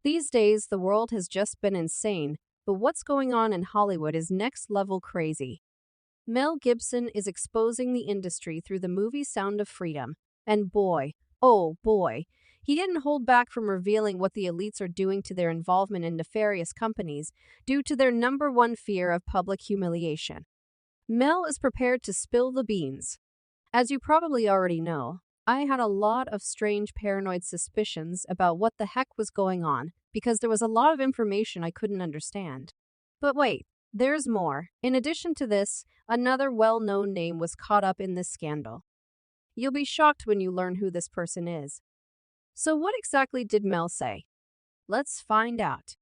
These days, the world has just been insane, but what's going on in Hollywood is next level crazy. Mel Gibson is exposing the industry through the movie Sound of Freedom. And boy, oh boy, he didn't hold back from revealing what the elites are doing to their involvement in nefarious companies due to their number one fear of public humiliation. Mel is prepared to spill the beans. As you probably already know, I had a lot of strange paranoid suspicions about what the heck was going on because there was a lot of information I couldn't understand. But wait, there's more. In addition to this, another well-known name was caught up in this scandal. You'll be shocked when you learn who this person is. So what exactly did Mel say? Let's find out.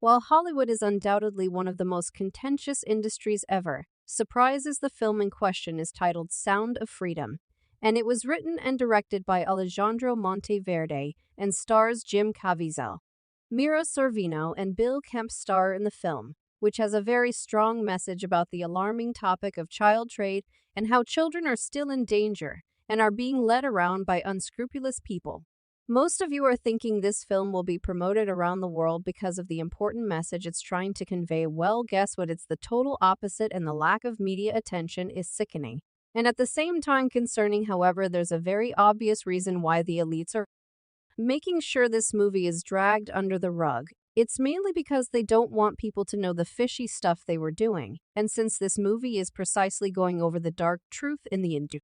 While Hollywood is undoubtedly one of the most contentious industries ever, Surprises the film in question is titled Sound of Freedom, and it was written and directed by Alejandro Monteverde and stars Jim Caviezel. Mira Sorvino and Bill Kemp star in the film, which has a very strong message about the alarming topic of child trade and how children are still in danger and are being led around by unscrupulous people. Most of you are thinking this film will be promoted around the world because of the important message it's trying to convey. Well, guess what? It's the total opposite, and the lack of media attention is sickening. And at the same time concerning. However, there's a very obvious reason why the elites are making sure this movie is dragged under the rug. It's mainly because they don't want people to know the fishy stuff they were doing. And since this movie is precisely going over the dark truth in the industry,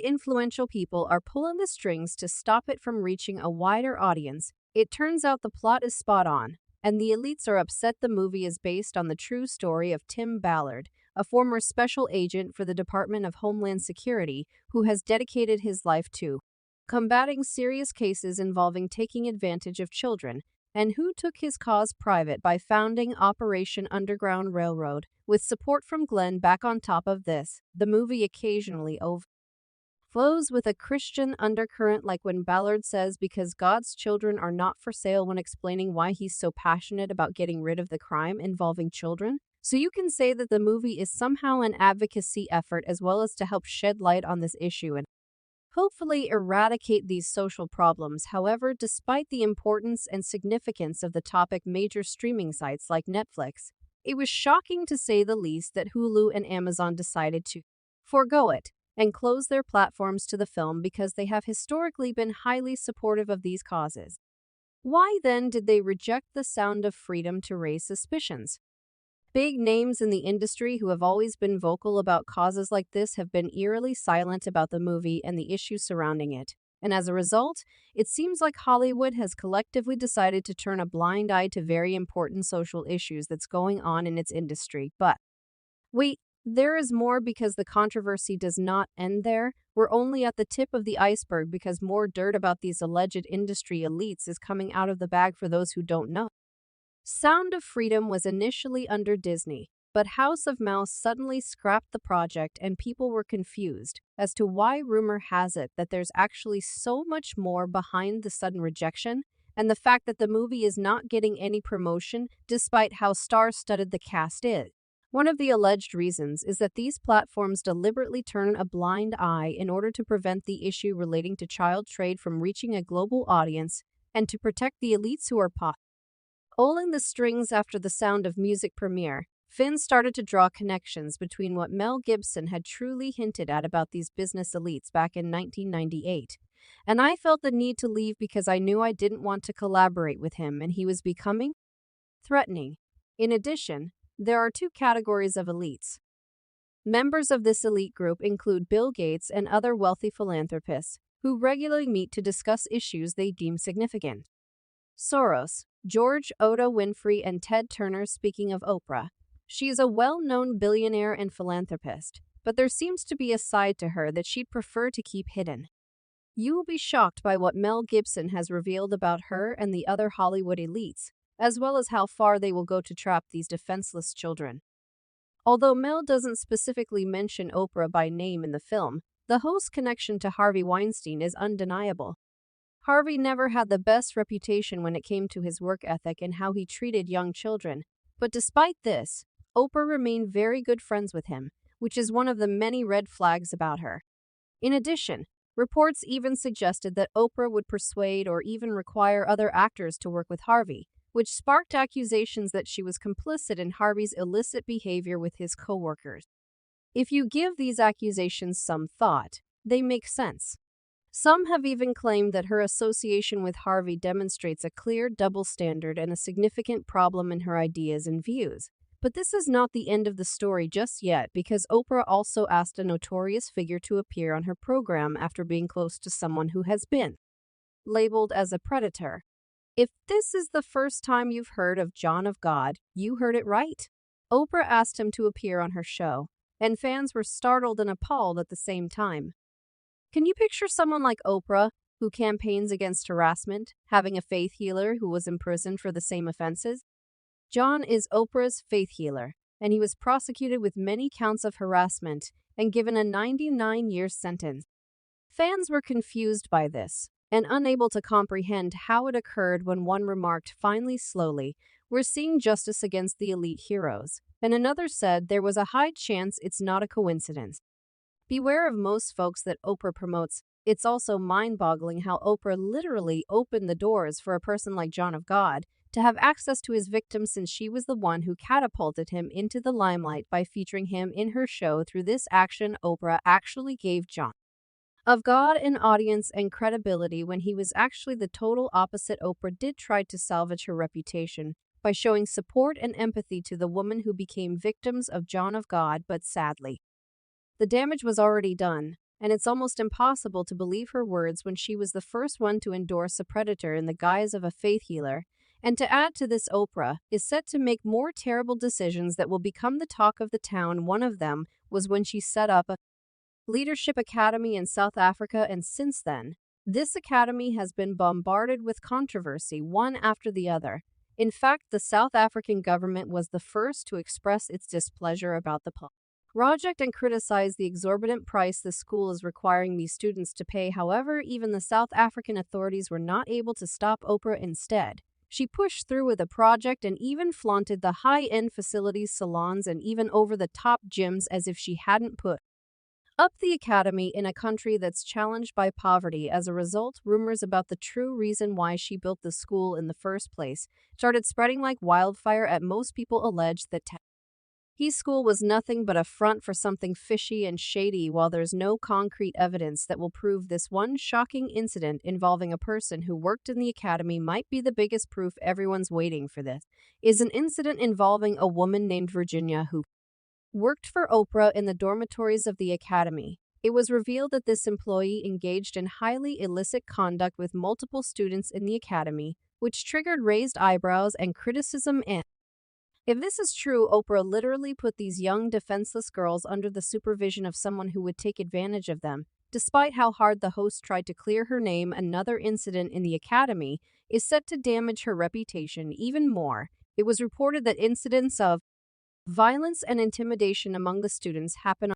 influential people are pulling the strings to stop it from reaching a wider audience. It turns out the plot is spot on, and the elites are upset. The movie is based on the true story of Tim Ballard, a former special agent for the Department of Homeland Security who has dedicated his life to combating serious cases involving taking advantage of children, and who took his cause private by founding Operation Underground Railroad, with support from Glenn Beck. On top of this, the movie occasionally flows with a Christian undercurrent, like when Ballard says because God's children are not for sale when explaining why he's so passionate about getting rid of the crime involving children. So you can say that the movie is somehow an advocacy effort as well as to help shed light on this issue and hopefully eradicate these social problems. However, despite the importance and significance of the topic, major streaming sites like Netflix, it was shocking to say the least that Hulu and Amazon decided to forego it and close their platforms to the film because they have historically been highly supportive of these causes. Why then did they reject the Sound of Freedom to raise suspicions? Big names in the industry who have always been vocal about causes like this have been eerily silent about the movie and the issues surrounding it. And as a result, it seems like Hollywood has collectively decided to turn a blind eye to very important social issues that's going on in its industry. But wait, there is more, because the controversy does not end there. We're only at the tip of the iceberg, because more dirt about these alleged industry elites is coming out of the bag. For those who don't know, Sound of Freedom was initially under Disney, but House of Mouse suddenly scrapped the project and people were confused as to why. Rumor has it that there's actually so much more behind the sudden rejection and the fact that the movie is not getting any promotion despite how star-studded the cast is. One of the alleged reasons is that these platforms deliberately turn a blind eye in order to prevent the issue relating to child trade from reaching a global audience and to protect the elites who are pulling the strings. After the Sound of Music premiere, Finn started to draw connections between what Mel Gibson had truly hinted at about these business elites back in 1998. And I felt the need to leave because I knew I didn't want to collaborate with him and he was becoming threatening. In addition, there are two categories of elites. Members of this elite group include Bill Gates and other wealthy philanthropists who regularly meet to discuss issues they deem significant. Soros, George, Oprah Winfrey, and Ted Turner. Speaking of Oprah, she is a well-known billionaire and philanthropist, but there seems to be a side to her that she'd prefer to keep hidden. You will be shocked by what Mel Gibson has revealed about her and the other Hollywood elites, as well as how far they will go to trap these defenseless children. Although Mel doesn't specifically mention Oprah by name in the film, the host's connection to Harvey Weinstein is undeniable. Harvey never had the best reputation when it came to his work ethic and how he treated young children, but despite this, Oprah remained very good friends with him, which is one of the many red flags about her. In addition, Reports even suggested that Oprah would persuade or even require other actors to work with Harvey, which sparked accusations that she was complicit in Harvey's illicit behavior with his coworkers. If you give these accusations some thought, they make sense. Some have even claimed that her association with Harvey demonstrates a clear double standard and a significant problem in her ideas and views. But this is not the end of the story just yet, because Oprah also asked a notorious figure to appear on her program after being close to someone who has been labeled as a predator. If this is the first time you've heard of John of God, you heard it right. Oprah asked him to appear on her show, and fans were startled and appalled at the same time. Can you picture someone like Oprah, who campaigns against harassment, having a faith healer who was imprisoned for the same offenses? John is Oprah's faith healer, and he was prosecuted with many counts of harassment and given a 99-year sentence. Fans were confused by this and unable to comprehend how it occurred when one remarked finally slowly, "We're seeing justice against the elite heroes," and another said there was a high chance it's not a coincidence. Beware of most folks that Oprah promotes. It's also mind-boggling how Oprah literally opened the doors for a person like John of God to have access to his victims, since she was the one who catapulted him into the limelight by featuring him in her show. Through this action, Oprah actually gave John of God an audience and credibility when he was actually the total opposite. Oprah did try to salvage her reputation by showing support and empathy to the women who became victims of John of God, but sadly, the damage was already done, and it's almost impossible to believe her words when she was the first one to endorse a predator in the guise of a faith healer. And to add to this, Oprah is set to make more terrible decisions that will become the talk of the town. One of them was when she set up a leadership academy in South Africa, and since then, this academy has been bombarded with controversy, one after the other. In fact, the South African government was the first to express its displeasure about the project and criticize the exorbitant price the school is requiring these students to pay. However, even the South African authorities were not able to stop Oprah. Instead, she pushed through with the project and even flaunted the high-end facilities, salons, and even over-the-top gyms as if she hadn't put up the academy in a country that's challenged by poverty. As a result, rumors about the true reason why she built the school in the first place started spreading like wildfire, as most people alleged that his school was nothing but a front for something fishy and shady. While there's no concrete evidence that will prove this, one shocking incident involving a person who worked in the academy might be the biggest proof everyone's waiting for. This is an incident involving a woman named Virginia who worked for Oprah in the dormitories of the academy. It was revealed that this employee engaged in highly illicit conduct with multiple students in the academy, which triggered raised eyebrows and criticism. And if this is true, Oprah literally put these young, defenseless girls under the supervision of someone who would take advantage of them. Despite how hard the host tried to clear her name, another incident in the academy is set to damage her reputation even more. It was reported that incidents of violence and intimidation among the students happen